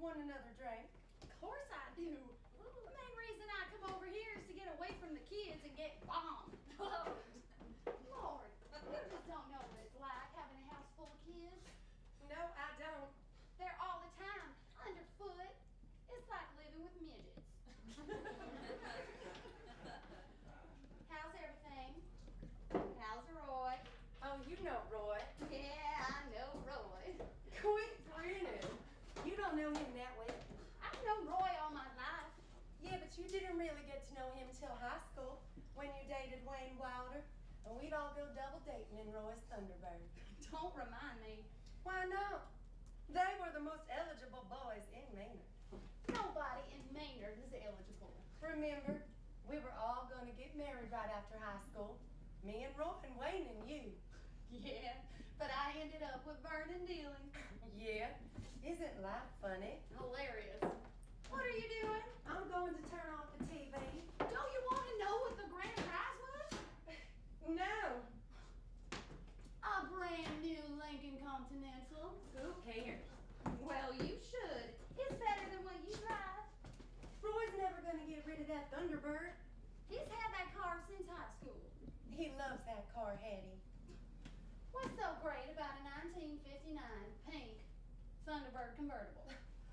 want another drink? Of course I do. The main reason I come over here is to get away from the kids and get bombed. Lord, you just don't know what it's like having a house full of kids. No, I don't. They're all the time underfoot. It's like living with midgets. How's everything? How's Roy? Oh, you know Roy. Yeah, I know Roy. Quit grinning. You don't know him that well. I've known Roy all my life. Yeah, but you didn't really get to know him till high school when you dated Wayne Wilder. And we'd all go double dating in Roy's Thunderbird. Don't remind me. Why not? They were the most eligible boys in Maynard. Nobody in Maynard is eligible. Remember, we were all going to get married right after high school. Me and Roy and Wayne and you. Yeah, but I ended up with Vernon Dealing. Yeah, isn't life funny? Hilarious. What are you doing? I'm going to turn off the TV. Don't you want to know what the grand prize was? No. A brand new Lincoln Continental. Who cares? Well, you should. It's better than what you drive. Roy's never going to get rid of that Thunderbird. He's had that car since high school. He loves that car, Hattie. What's so great about a 1959 pink Thunderbird convertible?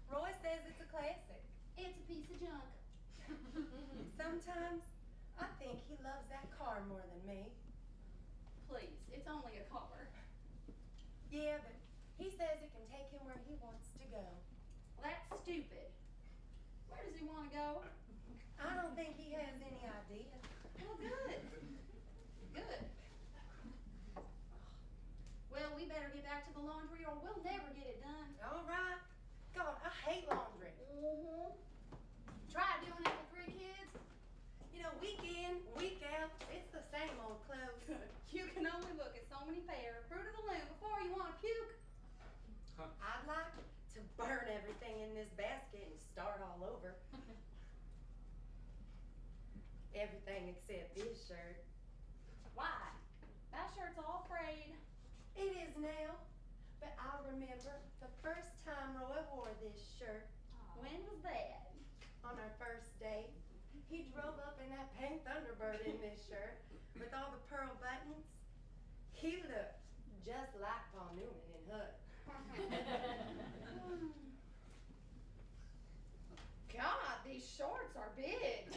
Roy says it's a classic. It's a piece of junk. Sometimes I think he loves that car more than me. Please, it's only a car. Yeah, but he says it can take him where he wants to go. Well, that's stupid. Where does he want to go? I don't think he has any idea. Well, good. Good. Well, we better get back to the laundry or we'll never get it done. All right. God, I hate laundry. Try doing it with 3 kids. You know, week in, week out, it's the same old clothes. You can only look at so many pair of Fruit of the Loom before you want to puke. I'd like to burn everything in this basket and start all over. Everything except this shirt. Why? That shirt's all frayed. It is now, but I remember the first time Roy wore this shirt. When was that? On our first date. He drove up in that pink Thunderbird in this shirt with all the pearl buttons. He looked just like Paul Newman in Hood. God, these shorts are big.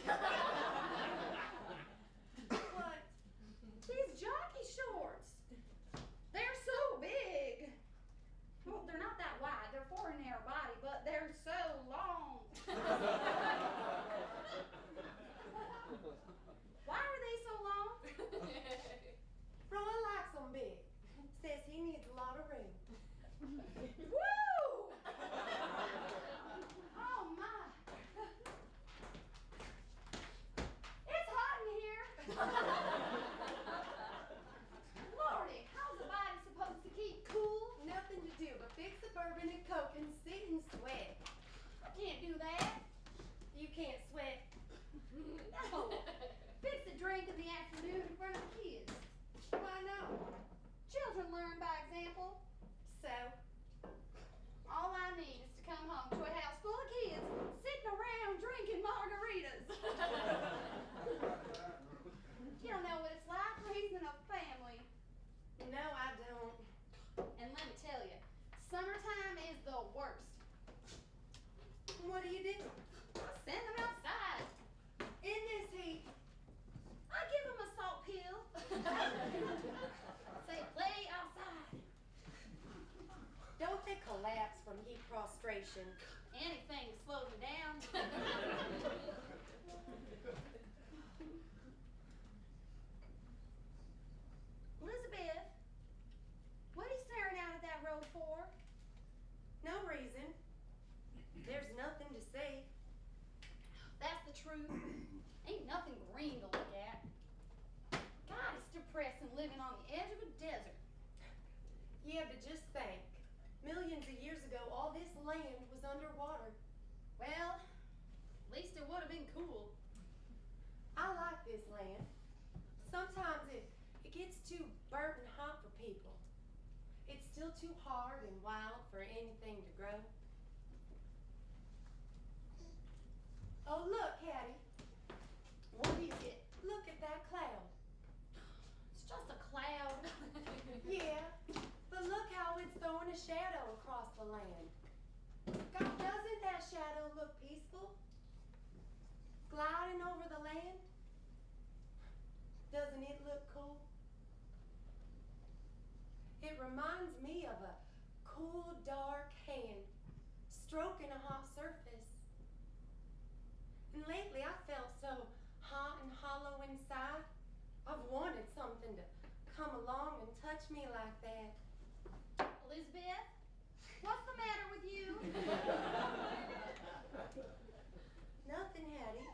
What? These jockey shorts. They're so big. Well, they're not that wide. They're for a narrow body, but they're so long. Why are they so long? Roy likes them big. Says he needs a lot of room. Woo! Oh my. It's hot in here. Lordy, how's a body supposed to keep cool? Nothing to do but fix a bourbon and Coke and sit and sweat. I can't do that. You can't sweat. No. Fix a drink in the afternoon in front of the kids. Why not? Children learn by example. So, All I need is to come home to a house full of kids sitting around drinking margaritas. You don't know what it's like raising a family. no, I don't. And let me tell you, summertime is the worst. What do you do? I send them outside. In this heat? I give them a salt pill. Say, play outside. Don't they collapse from heat prostration? Anything to slow them down. Elizabeth, what are you staring out at that road for? No reason. There's nothing to see. That's the truth. Ain't nothing green to look at. God, it's depressing living on the edge of a desert. Yeah, but just think. Millions of years ago, all this land was underwater. Well, at least it would have been cool. I like this land. Sometimes it gets too burnt and hot for people. It's still too hard and wild for anything to grow. shadow across the land. God, doesn't that shadow look peaceful? Gliding over the land? Doesn't it look cool? It reminds me of a cool, dark hand stroking a hot surface. And lately I felt so hot and hollow inside. I've wanted something to come along and touch me like that. Elizabeth, what's the matter with you? Nothing, Hattie.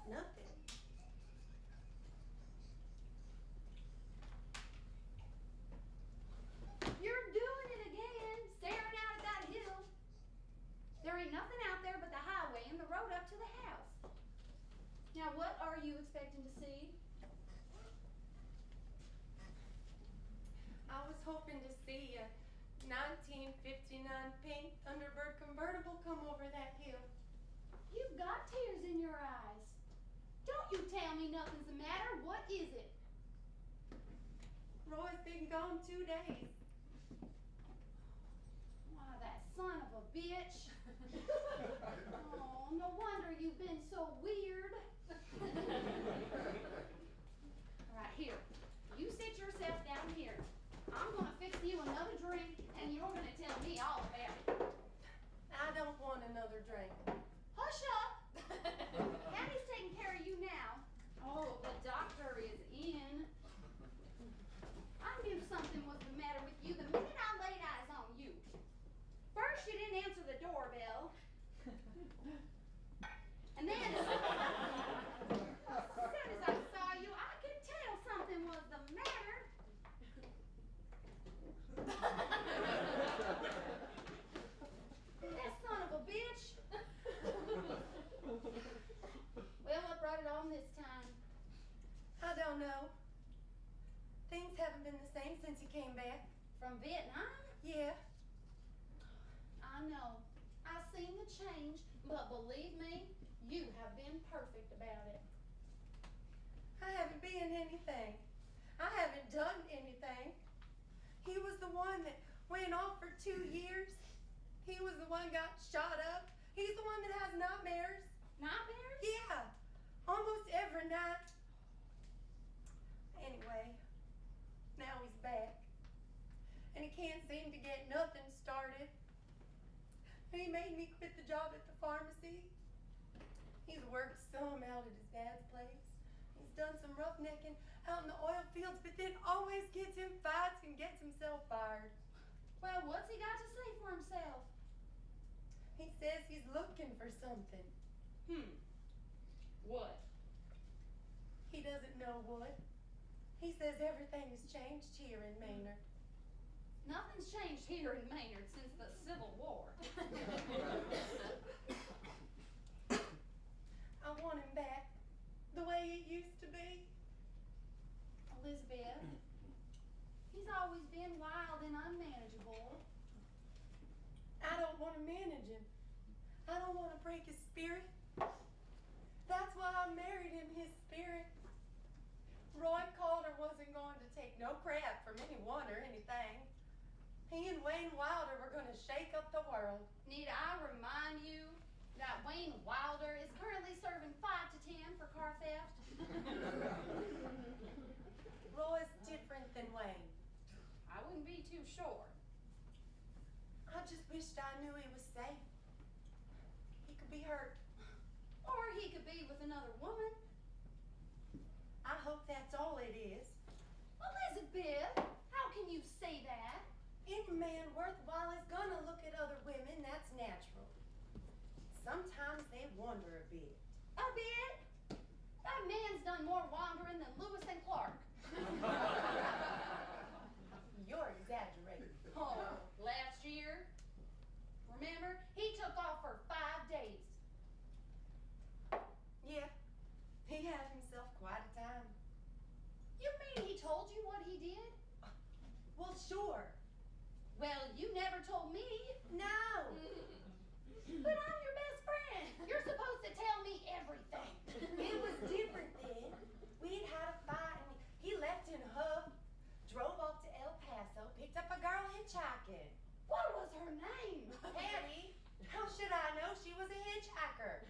Nothing. You're doing it again, staring out at that hill. There ain't nothing out there but the highway and the road up to the house. Now, what are you expecting to see? I was hoping to see a 1959 pink Thunderbird convertible come over that hill. You've got tears in your eyes. Don't you tell me nothing's the matter. What is it? Roy's been gone 2 days. Why, that son of a bitch. Oh, no wonder you've been so weird. All right, here. You sit yourself down here. I'm gonna fix you another drink, and you're gonna tell me all about it. I don't want another drink. Hush up! Hattie's taking care of you now. Oh, the doctor is in. I knew something was the matter with you the minute I laid eyes on you. First, you didn't answer the doorbell. And then, as soon as I saw you, I could tell something was the matter. That son of a bitch. Well, what brought it on this time? I don't know. Things haven't been the same since you came back. From Vietnam? Yeah. I know. I've seen the change, but believe me, you have been perfect about it. I haven't been anything. I haven't done anything. He was the one that went off for 2 years. He was the one got shot up. He's the one that has nightmares. Nightmares? Yeah, almost every night. Anyway, now he's back. And he can't seem to get nothing started. He made me quit the job at the pharmacy. He's worked some out at his dad's place. He's done some roughnecking out in the oil fields, but then always gets in fights and gets himself fired. Well, what's he got to say for himself? He says he's looking for something. What? He doesn't know what. He says everything has changed here in Maynard. Nothing's changed here in Maynard since the Civil War. I want him back the way it used to be. Elizabeth, he's always been wild and unmanageable. I don't want to manage him. I don't want to break his spirit. That's why I married him, his spirit. Roy Calder wasn't going to take no crap from anyone or anything. He and Wayne Wilder were going to shake up the world. Need I remind you that Wayne Wilder is currently serving 5 to 10 for car theft? Roy's different than Wayne. I wouldn't be too sure. I just wished I knew he was safe. He could be hurt. Or he could be with another woman. I hope that's all it is. Elizabeth, how can you say that? Any man worthwhile is gonna look at other women, that's natural. Sometimes they wonder a bit. A bit? That man's done more wandering than Lewis and Clark. You're exaggerating. Oh, last year, remember? He took off for 5 days. Yeah, he had himself quite a time. You mean he told you what he did? Well, sure. Well, you never told me. No. But I'm your best friend. You're supposed to tell me everything. It was different then. We had had a fight and he left in a huff, drove off to El Paso, picked up a girl in hitchhiking. What was her name? Patty, how should I know she was a hitchhiker?